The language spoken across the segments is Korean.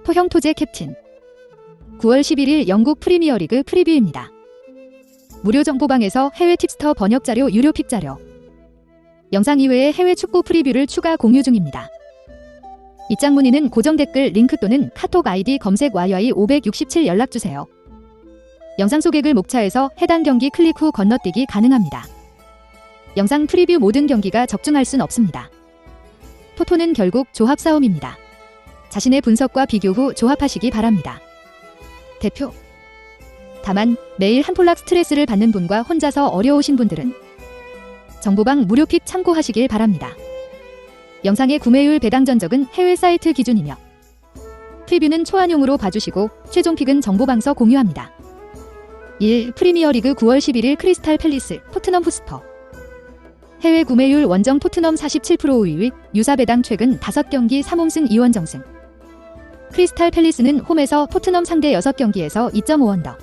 토형 토제 캡틴 9월 11일 영국 프리미어리그 프리뷰입니다. 무료 정보방에서 해외 팁스터 번역 자료 유료 픽 자료 영상 이외에 해외 축구 프리뷰를 추가 공유 중입니다. 입장 문의는 고정 댓글 링크 또는 카톡 아이디 검색 YY567 연락주세요. 영상 소개글 목차에서 해당 경기 클릭 후 건너뛰기 가능합니다. 영상 프리뷰 모든 경기가 적중할 순 없습니다. 토토는 결국 조합 싸움입니다. 자신의 분석과 비교 후 조합하시기 바랍니다. 대표 다만 매일 한 폴락 스트레스를 받는 분과 혼자서 어려우신 분들은 정보방 무료 픽 참고하시길 바랍니다. 영상의 구매율 배당 전적은 해외 사이트 기준이며 프리뷰는 초안용으로 봐주시고 최종 픽은 정보방서 공유합니다. 1. 프리미어리그 9월 11일 크리스탈 팰리스 토트넘 후스퍼 해외 구매율 원정 토트넘 47% 5위 유사 배당 최근 5경기 3홈승 2원정승 크리스탈 팰리스는 홈에서 토트넘 상대 6경기에서 2.5언더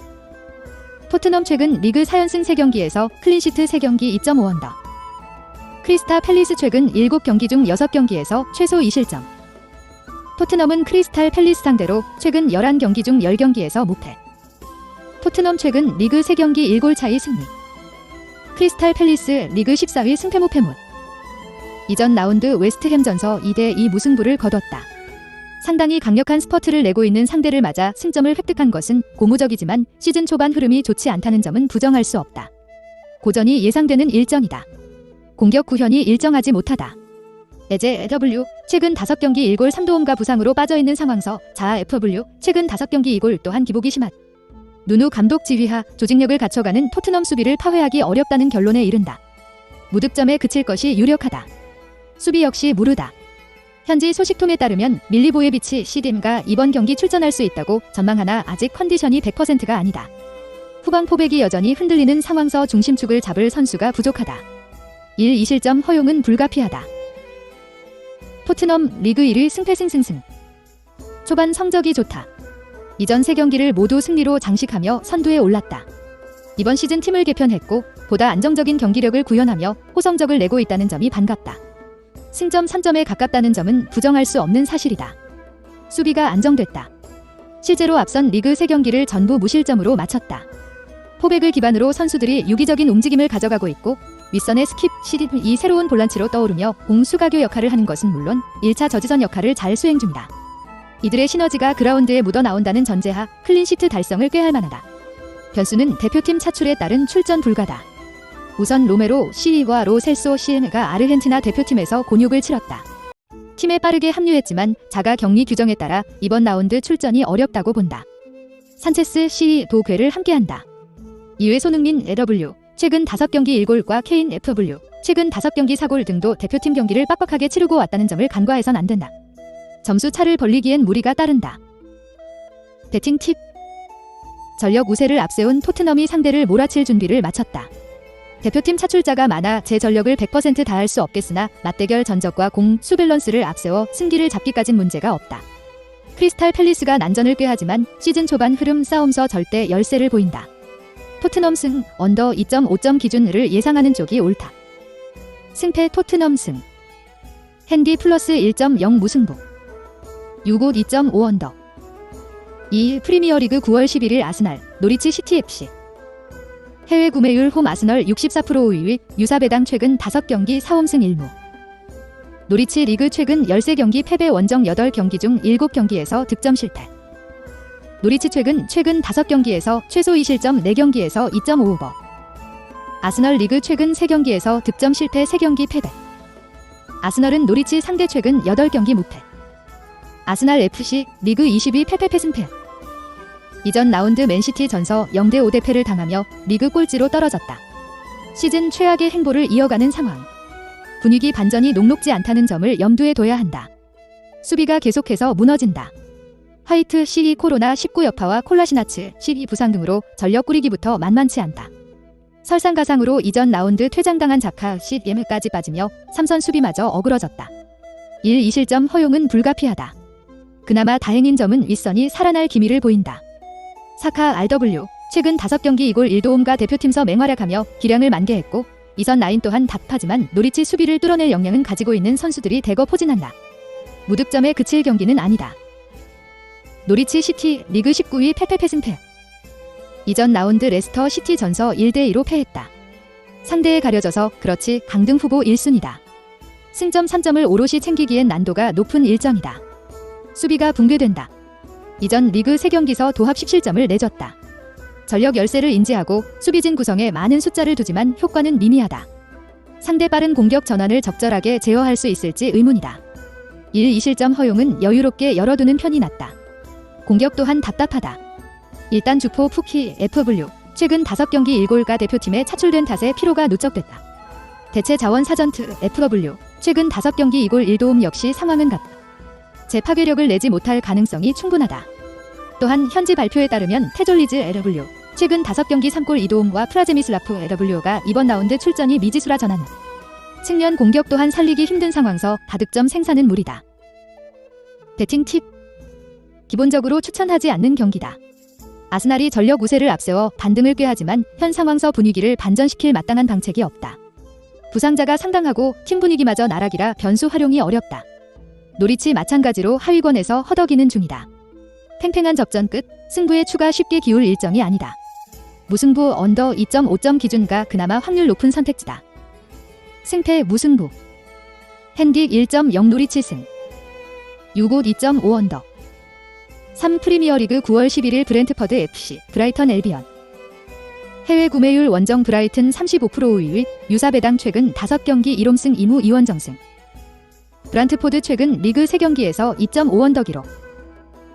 토트넘 최근 리그 4연승 3경기에서 클린시트 3경기 2.5언더 크리스탈 팰리스 최근 7경기 중 6경기에서 최소 2실점 토트넘은 크리스탈 팰리스 상대로 최근 11경기 중 10경기에서 무패 토트넘 최근 리그 3경기 1골 차이 승리 크리스탈 팰리스 리그 14위 승패 무패못 이전 라운드 웨스트햄 전서 2대2 무승부를 거뒀다. 상당히 강력한 스퍼트를 내고 있는 상대를 맞아 승점을 획득한 것은 고무적이지만 시즌 초반 흐름이 좋지 않다는 점은 부정할 수 없다. 고전이 예상되는 일정이다. 공격 구현이 일정하지 못하다. 에제 W 최근 5경기 1골 3도움과 부상으로 빠져있는 상황서 자아 FW 최근 5경기 2골 또한 기복이 심한 누누 감독 지휘하 조직력을 갖춰가는 토트넘 수비를 파회하기 어렵다는 결론에 이른다. 무득점에 그칠 것이 유력하다. 수비 역시 무르다. 현지 소식통에 따르면 밀리보예비치 CDM가 이번 경기 출전할 수 있다고 전망하나 아직 컨디션이 100%가 아니다. 후방 포백이 여전히 흔들리는 상황서 중심축을 잡을 선수가 부족하다. 1. 2실점 허용은 불가피하다. 토트넘 리그 1위 승패승승승 초반 성적이 좋다. 이전 3경기를 모두 승리로 장식하며 선두에 올랐다. 이번 시즌 팀을 개편했고 보다 안정적인 경기력을 구현하며 호성적을 내고 있다는 점이 반갑다. 승점 3점에 가깝다는 점은 부정할 수 없는 사실이다. 수비가 안정됐다. 실제로 앞선 리그 3경기를 전부 무실점으로 마쳤다. 포백을 기반으로 선수들이 유기적인 움직임을 가져가고 있고 윗선의 스킵, CD이 새로운 볼란치로 떠오르며 공수가교 역할을 하는 것은 물론 1차 저지선 역할을 잘 수행 중이다. 이들의 시너지가 그라운드에 묻어나온다는 전제하 클린시트 달성을 꾀할 만하다. 변수는 대표팀 차출에 따른 출전 불가다. 우선 로메로 CE와 로 셀소 CN가 아르헨티나 대표팀에서 곤욕을 치렀다. 팀에 빠르게 합류했지만 자가 격리 규정에 따라 이번 라운드 출전이 어렵다고 본다. 산체스 CE도 궤를 함께한다. 이외 손흥민 LW 최근 5경기 1골과 케인 FW 최근 5경기 4골 등도 대표팀 경기를 빡빡하게 치르고 왔다는 점을 간과해선 안 된다. 점수 차를 벌리기엔 무리가 따른다. 배팅 팁 전력 우세를 앞세운 토트넘이 상대를 몰아칠 준비를 마쳤다. 대표팀 차출자가 많아 제 전력을 100% 다할 수 없겠으나 맞대결 전적과 공수 밸런스를 앞세워 승기를 잡기까진 문제가 없다. 크리스탈 팰리스가 난전을 꾀하지만 시즌 초반 흐름 싸움서 절대 열세를 보인다. 토트넘 승 언더 2.5점 기준을 예상하는 쪽이 옳다. 승패 토트넘 승 핸디 플러스 1.0 무승부 6옷 2.5 언더 2. 프리미어리그 9월 11일 아스날 노리치 시티 FC 해외 구매율 홈 아스널 64% 5위 유사 배당 최근 5경기 4홈승 1무 노리치 리그 최근 13경기 패배 원정 8경기 중 7경기에서 득점 실패 노리치 최근 5경기에서 최소 2실점 4경기에서 2.5오버 아스널 리그 최근 3경기에서 득점 실패 3경기 패배 아스널은 노리치 상대 최근 8경기 무패 아스날 FC 리그 20위 패패패 승패 이전 라운드 맨시티 전서 0대5 대패를 당하며 리그 꼴찌로 떨어졌다. 시즌 최악의 행보를 이어가는 상황. 분위기 반전이 녹록지 않다는 점을 염두에 둬야 한다. 수비가 계속해서 무너진다. 화이트 CE 코로나19 여파와 콜라시나츠 CE 부상 등으로 전력 꾸리기부터 만만치 않다. 설상가상으로 이전 라운드 퇴장당한 자카 CM까지 빠지며 3선 수비마저 어그러졌다. 1. 2실점 허용은 불가피하다. 그나마 다행인 점은 윗선이 살아날 기미를 보인다. 사카 RW 최근 5경기 2골 1도움과 대표팀서 맹활약하며 기량을 만개했고 이선 라인 또한 답하지만 노리치 수비를 뚫어낼 역량은 가지고 있는 선수들이 대거 포진한다. 무득점에 그칠 경기는 아니다. 노리치 시티 리그 19위 페페페승패. 이전 라운드 레스터 시티 전서 1대2로 패했다. 상대에 가려져서 그렇지 강등 후보 1순위다. 승점 3점을 오롯이 챙기기엔 난도가 높은 일정이다. 수비가 붕괴된다. 이전 리그 3경기서 도합 17점을 내줬다. 전력 열세를 인지하고 수비진 구성에 많은 숫자를 두지만 효과는 미미하다. 상대 빠른 공격 전환을 적절하게 제어할 수 있을지 의문이다. 1-2실점 허용은 여유롭게 열어두는 편이 낫다. 공격 또한 답답하다. 일단 주포 푸키 FW 최근 5경기 1골과 대표팀에 차출된 탓에 피로가 누적됐다. 대체 자원 사전트 FW 최근 5경기 2골 1도움 역시 상황은 같다. 재파괴력을 내지 못할 가능성이 충분하다. 또한 현지 발표에 따르면 테졸리즈 LW 최근 5경기 3골 2도움과 프라제미슬라프 LW가 이번 라운드 출전이 미지수라 전하는 측면 공격 또한 살리기 힘든 상황서 다득점 생산은 무리다. 배팅 팁. 기본적으로 추천하지 않는 경기다. 아스날이 전력 우세를 앞세워 반등을 꾀하지만 현 상황서 분위기를 반전시킬 마땅한 방책이 없다. 부상자가 상당하고 팀 분위기마저 나락이라 변수 활용이 어렵다. 노리치 마찬가지로 하위권에서 허덕이는 중이다. 팽팽한 접전 끝 승부에 추가 쉽게 기울 일정이 아니다. 무승부 언더 2.5점 기준가 그나마 확률 높은 선택지다. 승패 무승부. 핸딕 1.0 노리치 승. 유곳 2.5 언더. 3 프리미어리그 9월 11일 브렌트퍼드 FC 브라이턴 엘비언. 해외 구매율 원정 브라이튼 35% 5위 유사 배당 최근 5경기 1홈승 2무 2원정승. 브란트포드 최근 리그 3경기에서 2.5 언더 기록.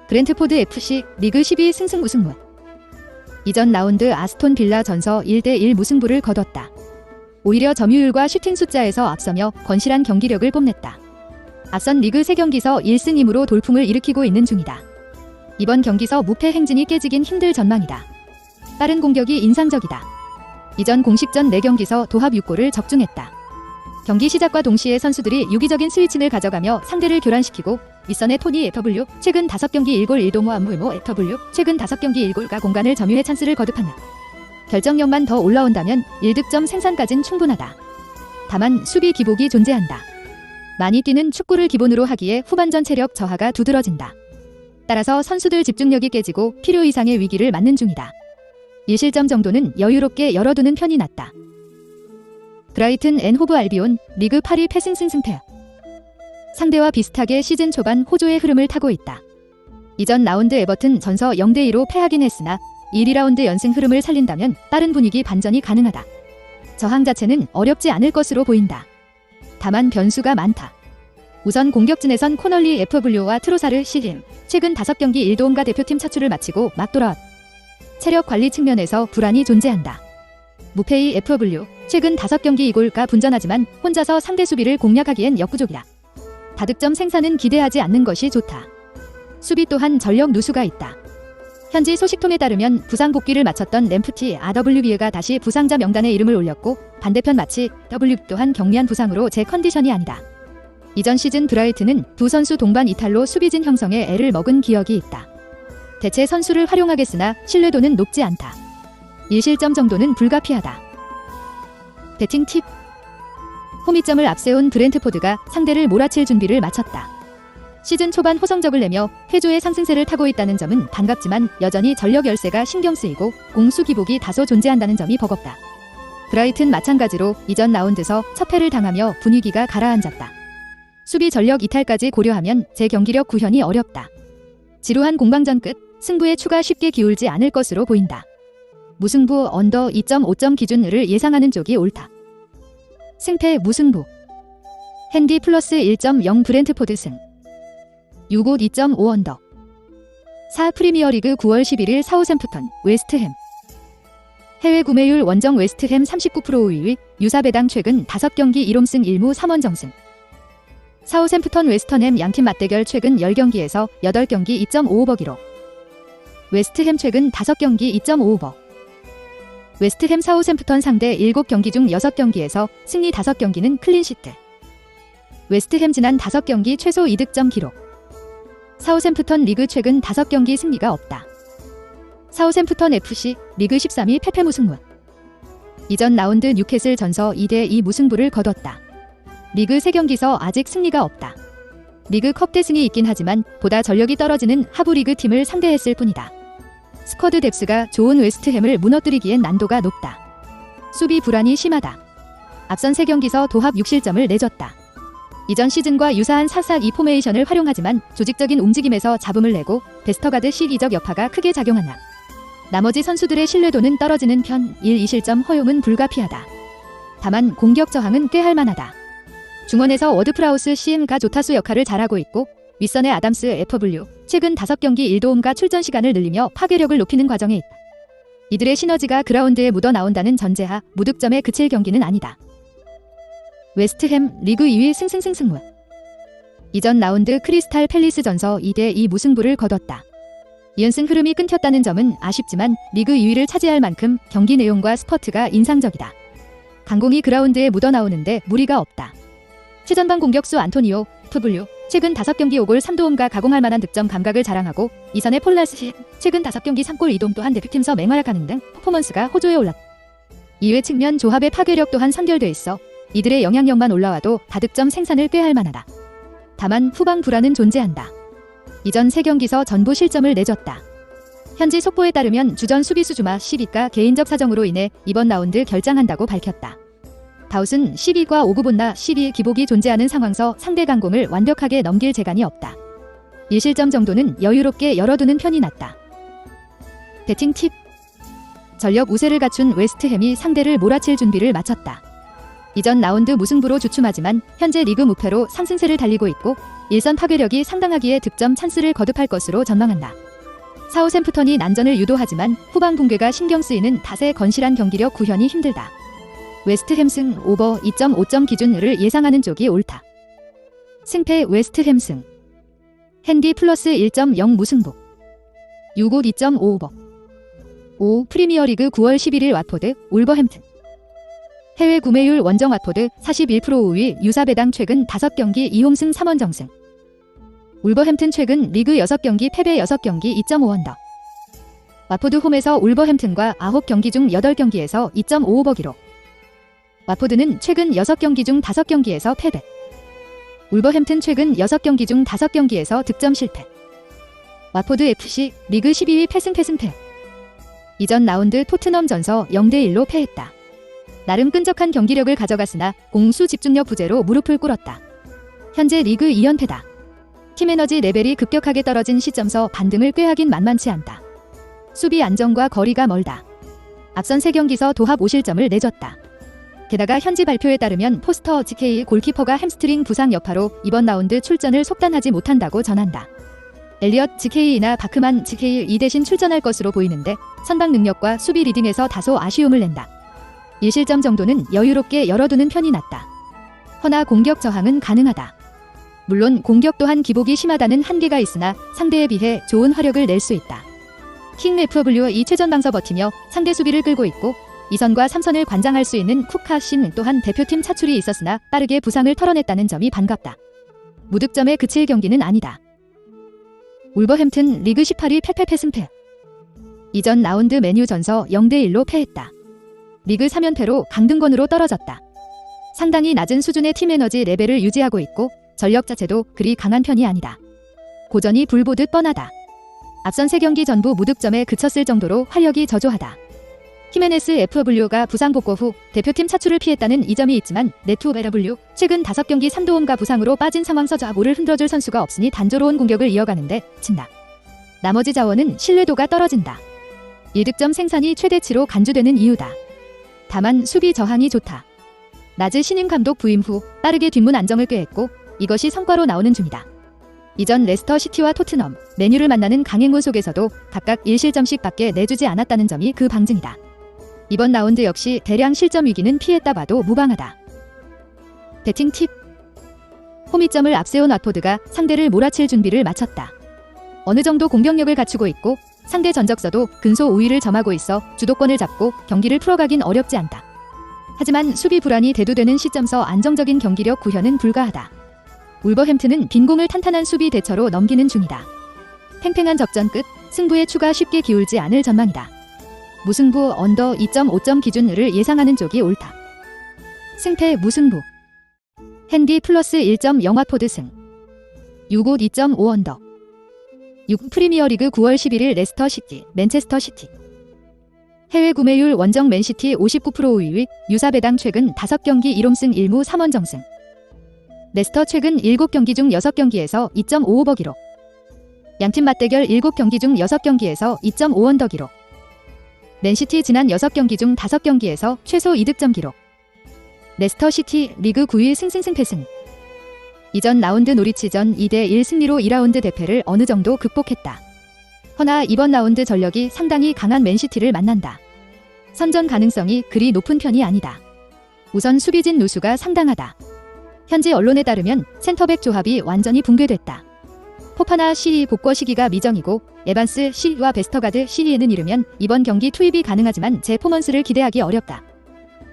브렌트포드 FC 리그 12 승승 무승무. 이전 라운드 아스톤 빌라 전서 1대1 무승부를 거뒀다. 오히려 점유율과 슈팅 숫자에서 앞서며 건실한 경기력을 뽐냈다. 앞선 리그 3경기서 1승 2무로 돌풍을 일으키고 있는 중이다. 이번 경기서 무패 행진이 깨지긴 힘들 전망이다. 빠른 공격이 인상적이다. 이전 공식전 4경기서 도합 6골을 적중했다. 경기 시작과 동시에 선수들이 유기적인 스위칭을 가져가며 상대를 교란시키고 윗선의 토니 FW 최근 5경기 1골 1도모 안무모 FW 최근 5경기 1골과 공간을 점유해 찬스를 거듭한다. 결정력만 더 올라온다면 1득점 생산까진 충분하다. 다만 수비 기복이 존재한다. 많이 뛰는 축구를 기본으로 하기에 후반전 체력 저하가 두드러진다. 따라서 선수들 집중력이 깨지고 필요 이상의 위기를 맞는 중이다. 1실점 정도는 여유롭게 열어두는 편이 낫다. 브라이튼 앤 호브 알비온 리그 8위 패승승승패. 상대와 비슷하게 시즌 초반 호조의 흐름을 타고 있다. 이전 라운드 에버튼 전서 0대2로 패하긴 했으나 1, 2라운드 연승 흐름을 살린다면 빠른 분위기 반전이 가능하다. 저항 자체는 어렵지 않을 것으로 보인다. 다만 변수가 많다. 우선 공격진에선 코널리 FW와 트로사르 CM 최근 5경기 1도움과 대표팀 차출을 마치고 막 돌아왔다. 체력 관리 측면에서 불안이 존재한다. 무페이 FW 최근 5경기 2골과 분전하지만 혼자서 상대 수비를 공략하기엔 역부족이다. 다득점 생산은 기대하지 않는 것이 좋다. 수비 또한 전력 누수가 있다. 현지 소식통에 따르면 부상 복귀를 마쳤던 램프티 RWB가 다시 부상자 명단에 이름을 올렸고 반대편 마치 W 또한 경미한 부상으로 제 컨디션이 아니다. 이전 시즌 브라이튼은 두 선수 동반 이탈로 수비진 형성에 애를 먹은 기억이 있다. 대체 선수를 활용하겠으나 신뢰도는 높지 않다. 1실점 정도는 불가피하다. 배팅 팁. 홈이점을 앞세운 브렌트포드가 상대를 몰아칠 준비를 마쳤다. 시즌 초반 호성적을 내며 회조의 상승세를 타고 있다는 점은 반갑지만 여전히 전력 열세가 신경 쓰이고 공수 기복이 다소 존재한다는 점이 버겁다. 브라이튼 마찬가지로 이전 라운드서 첫 패를 당하며 분위기가 가라앉았다. 수비 전력 이탈까지 고려하면 재경기력 구현이 어렵다. 지루한 공방전 끝 승부에 추가 쉽게 기울지 않을 것으로 보인다. 무승부 언더 2.5점 기준을 예상하는 쪽이 옳다. 승패 무승부. 핸디 플러스 1.0 브렌트포드 승. 유곳 2.5 언더. 4 프리미어리그 9월 11일 사우샘프턴 웨스트햄. 해외 구매율 원정 웨스트햄 39% 5위 유사 배당 최근 5경기 1홈승 1무 3원정승. 사우샘프턴 웨스턴햄 양팀 맞대결 최근 10경기에서 8경기 2.5오버 기록. 웨스트햄 최근 5경기 2.5오버. 웨스트햄 사우샘프턴 상대 7경기 중 6경기에서 승리 5경기는 클린시트. 웨스트햄 지난 5경기 최소 2득점 기록. 사우샘프턴 리그 최근 5경기 승리가 없다. 사우샘프턴 FC 리그 13위 패패 무승무. 이전 라운드 뉴캐슬 전서 2대2 무승부를 거뒀다. 리그 3경기서 아직 승리가 없다. 리그 컵 대승이 있긴 하지만 보다 전력이 떨어지는 하부리그 팀을 상대했을 뿐이다. 스쿼드 뎁스가 좋은 웨스트햄을 무너뜨리기엔 난도가 높다. 수비 불안이 심하다. 앞선 3경기서 도합 6실점을 내줬다. 이전 시즌과 유사한 4-4-2 포메이션을 활용하지만 조직적인 움직임에서 잡음을 내고 베스터가드 시기적 여파가 크게 작용한다. 나머지 선수들의 신뢰도는 떨어지는 편 1-2실점 허용은 불가피하다. 다만 공격 저항은 꽤 할만하다. 중원에서 워드프라우스 CM가 조타수 역할을 잘하고 있고 윗선의 아담스 FW 최근 5경기 1도움과 출전 시간을 늘리며 파괴력을 높이는 과정에 있다. 이들의 시너지가 그라운드에 묻어나온다는 전제하 무득점에 그칠 경기는 아니다. 웨스트햄 리그 2위 승승승승무. 이전 라운드 크리스탈 팰리스 전서 2대2 무승부를 거뒀다. 이연승 흐름이 끊겼다는 점은 아쉽지만 리그 2위를 차지할 만큼 경기 내용과 스퍼트가 인상적이다. 강공이 그라운드에 묻어나오는데 무리가 없다. 최전방 공격수 안토니오 FW 최근 5경기 5골 3도움과 가공할 만한 득점 감각을 자랑하고 이선의 폴라스 최근 5경기 3골 2도움 또한 대표팀서 맹활약하는 등 퍼포먼스가 호조에 올랐다. 이외 측면 조합의 파괴력 또한 선결돼 있어 이들의 영향력만 올라와도 다득점 생산을 꽤 할 만하다. 다만 후방 불안은 존재한다. 이전 3경기서 전부 실점을 내줬다. 현지 속보에 따르면 주전 수비수 주마 12가 개인적 사정으로 인해 이번 라운드 결장한다고 밝혔다. 다웃은 12과 5구본나 12 기복이 존재하는 상황서 상대 강공을 완벽하게 넘길 재간이 없다. 1실점 정도는 여유롭게 열어두는 편이 낫다. 배팅 팁. 전력 우세를 갖춘 웨스트햄이 상대를 몰아칠 준비를 마쳤다. 이전 라운드 무승부로 주춤하지만 현재 리그 무패로 상승세를 달리고 있고 일선 파괴력이 상당하기에 득점 찬스를 거듭할 것으로 전망한다. 사우샘프턴이 난전을 유도하지만 후방 붕괴가 신경 쓰이는 탓에 건실한 경기력 구현이 힘들다. 웨스트햄 승 오버 2.5점 기준을 예상하는 쪽이 옳다. 승패 웨스트햄 승. 핸디 플러스 1.0 무승부. 6호 2.5오버. 5. 프리미어리그 9월 11일 와포드 울버햄튼. 해외 구매율 원정 와포드 41% 우위 유사배당 최근 5경기 2홈승 3원정승. 울버햄튼 최근 리그 6경기 패배 6경기 2.5언더. 와포드 홈에서 울버햄튼과 9경기 중 8경기에서 2.5오버 기록. 와포드는 최근 6경기 중 5경기에서 패배. 울버햄튼 최근 6경기 중 5경기에서 득점 실패. 와포드 FC 리그 12위 패승. 이전 라운드 토트넘 전서 0대1로 패했다. 나름 끈적한 경기력을 가져갔으나 공수 집중력 부재로 무릎을 꿇었다. 현재 리그 2연패다. 팀 에너지 레벨이 급격하게 떨어진 시점서 반등을 꾀하긴 만만치 않다. 수비 안정과 거리가 멀다. 앞선 3경기서 도합 5실점을 내줬다. 게다가 현지 발표에 따르면 포스터 GK 골키퍼가 햄스트링 부상 여파로 이번 라운드 출전을 속단하지 못한다고 전한다. 엘리엇 GK나 바크만 GK 이 대신 출전할 것으로 보이는데 선방 능력과 수비 리딩에서 다소 아쉬움을 낸다. 1실점 정도는 여유롭게 열어두는 편이 낫다. 허나 공격 저항은 가능하다. 물론 공격 또한 기복이 심하다는 한계가 있으나 상대에 비해 좋은 화력을 낼 수 있다. 킹 FW 이 최전방서 버티며 상대 수비를 끌고 있고 2선과 3선을 관장할 수 있는 쿠카신 또한 대표팀 차출이 있었으나 빠르게 부상을 털어냈다는 점이 반갑다. 무득점에 그칠 경기는 아니다. 울버햄튼 리그 18위 패승패. 이전 라운드 메뉴 전서 0대1로 패했다. 리그 3연패로 강등권으로 떨어졌다. 상당히 낮은 수준의 팀 에너지 레벨을 유지하고 있고 전력 자체도 그리 강한 편이 아니다. 고전이 불보듯 뻔하다. 앞선 3경기 전부 무득점에 그쳤을 정도로 활력이 저조하다. 히메네스 FW가 부상 복구 후 대표팀 차출을 피했다는 이점이 있지만 네투 베러블류 최근 5경기 3도움과 부상으로 빠진 상황서 좌우를 흔들어줄 선수가 없으니 단조로운 공격을 이어가는데 친다. 나머지 자원은 신뢰도가 떨어진다. 1득점 생산이 최대치로 간주되는 이유다. 다만 수비 저항이 좋다. 나즈 신임 감독 부임 후 빠르게 뒷문 안정을 꾀했고 이것이 성과로 나오는 중이다. 이전 레스터 시티와 토트넘, 맨유를 만나는 강행군 속에서도 각각 1실점씩 밖에 내주지 않았다는 점이 그 방증이다. 이번 라운드 역시 대량 실점 위기는 피했다 봐도 무방하다. 배팅 팁. 홈이점을 앞세운 와포드가 상대를 몰아칠 준비를 마쳤다. 어느 정도 공격력을 갖추고 있고 상대 전적서도 근소 우위를 점하고 있어 주도권을 잡고 경기를 풀어가긴 어렵지 않다. 하지만 수비 불안이 대두되는 시점서 안정적인 경기력 구현은 불가하다. 울버햄튼은 빈공을 탄탄한 수비 대처로 넘기는 중이다. 팽팽한 접전 끝 승부의 추가 쉽게 기울지 않을 전망이다. 무승부 언더 2.5점 기준을 예상하는 쪽이 옳다. 승패 무승부. 핸디 플러스 1.0 wat포드 승. 6옷 2.5 언더. 6 프리미어리그 9월 11일 레스터 시티, 맨체스터 시티. 해외 구매율 원정 맨시티 59% 5위, 유사 배당 최근 5경기 1홈승 1무 3원정승. 레스터 최근 7경기 중 6경기에서 2.55버 기록. 양팀 맞대결 7경기 중 6경기에서 2.5언더 기록. 맨시티 지난 6경기 중 5경기에서 최소 2득점 기록. 레스터 시티 리그 9위 승승승패승. 이전 라운드 노리치전 2대1 승리로 2라운드 대패를 어느 정도 극복했다. 허나 이번 라운드 전력이 상당히 강한 맨시티를 만난다. 선전 가능성이 그리 높은 편이 아니다. 우선 수비진 누수가 상당하다. 현지 언론에 따르면 센터백 조합이 완전히 붕괴됐다. 포파나 시리 복귀 시기가 미정이고 에반스 시리와 베스터가드 시리에는 이르면 이번 경기 투입이 가능하지만 제 퍼포먼스를 기대하기 어렵다.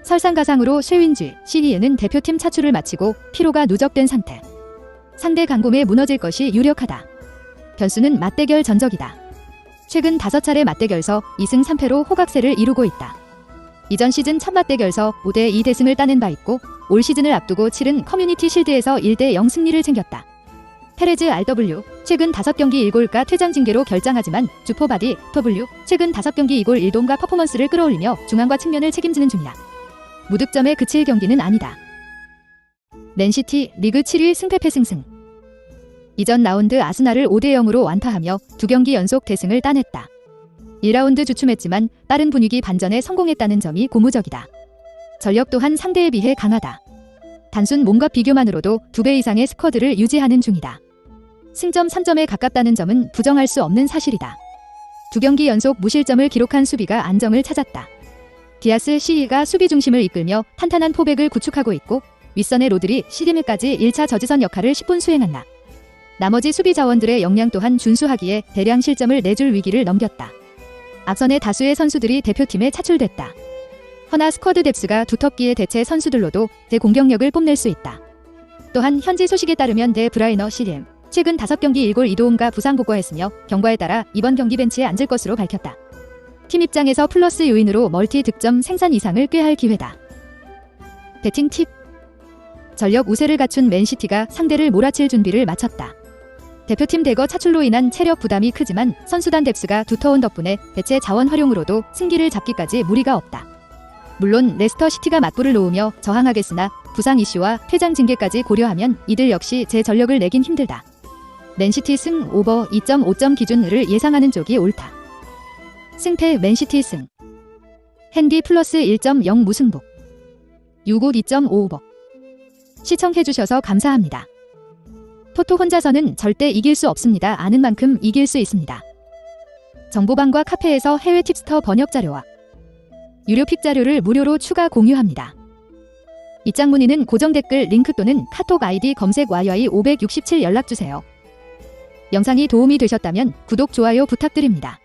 설상가상으로 쉐윈즈 시리에는 대표팀 차출을 마치고 피로가 누적된 상태. 상대 강곰에 무너질 것이 유력하다. 변수는 맞대결 전적이다. 최근 5차례 맞대결서 2승 3패로 호각세를 이루고 있다. 이전 시즌 첫 맞대결서 5대2 대승을 따낸 바 있고 올 시즌을 앞두고 치른 커뮤니티 실드에서 1대0 승리를 챙겼다. 페레즈 RW 최근 5경기 1골과 퇴장 징계로 결장하지만 주포바디 W 최근 5경기 2골 1도움과 퍼포먼스를 끌어올리며 중앙과 측면을 책임지는 중이다. 무득점에 그칠 경기는 아니다. 맨시티 리그 7위 승패패 승승. 이전 라운드 아스날을 5대0으로 완파하며 2경기 연속 대승을 따냈다. 1라운드 주춤했지만 빠른 분위기 반전에 성공했다는 점이 고무적이다. 전력 또한 상대에 비해 강하다. 단순 몸과 비교만으로도 2배 이상의 스쿼드를 유지하는 중이다. 승점 3점에 가깝다는 점은 부정할 수 없는 사실이다. 2경기 연속 무실점을 기록한 수비가 안정을 찾았다. 디아스 시리가 수비 중심을 이끌며 탄탄한 포백을 구축하고 있고 윗선의 로드리 시리밀까지 1차 저지선 역할을 10분 수행한다. 나머지 수비 자원들의 역량 또한 준수하기에 대량 실점을 내줄 위기를 넘겼다. 앞선의 다수의 선수들이 대표팀에 차출됐다. 허나 스쿼드 뎁스가 두텁기에 대체 선수들로도 대공격력을 뽐낼 수 있다. 또한 현지 소식에 따르면 데 브라이너 CDM 최근 5경기 1골 2도움과 부상 복귀했으며 경과에 따라 이번 경기 벤치에 앉을 것으로 밝혔다. 팀 입장에서 플러스 요인으로 멀티 득점 생산 이상을 꾀할 기회다. 배팅 팁. 전력 우세를 갖춘 맨시티가 상대를 몰아칠 준비를 마쳤다. 대표팀 대거 차출로 인한 체력 부담이 크지만 선수단 뎁스가 두터운 덕분에 대체 자원 활용으로도 승기를 잡기까지 무리가 없다. 물론 레스터 시티가 맞불을 놓으며 저항하겠으나 부상 이슈와 퇴장 징계까지 고려하면 이들 역시 제 전력을 내긴 힘들다. 맨시티 승 오버 2.5점 기준을 예상하는 쪽이 옳다. 승패 맨시티 승. 핸디 플러스 1.0 무승부. 6옷 2.5오버. 시청해주셔서 감사합니다. 토토 혼자서는 절대 이길 수 없습니다. 아는 만큼 이길 수 있습니다. 정보방과 카페에서 해외 팁스터 번역 자료와 유료 픽 자료를 무료로 추가 공유합니다. 입장 문의는 고정 댓글 링크 또는 카톡 아이디 검색 YY567 연락주세요. 영상이 도움이 되셨다면 구독, 좋아요 부탁드립니다.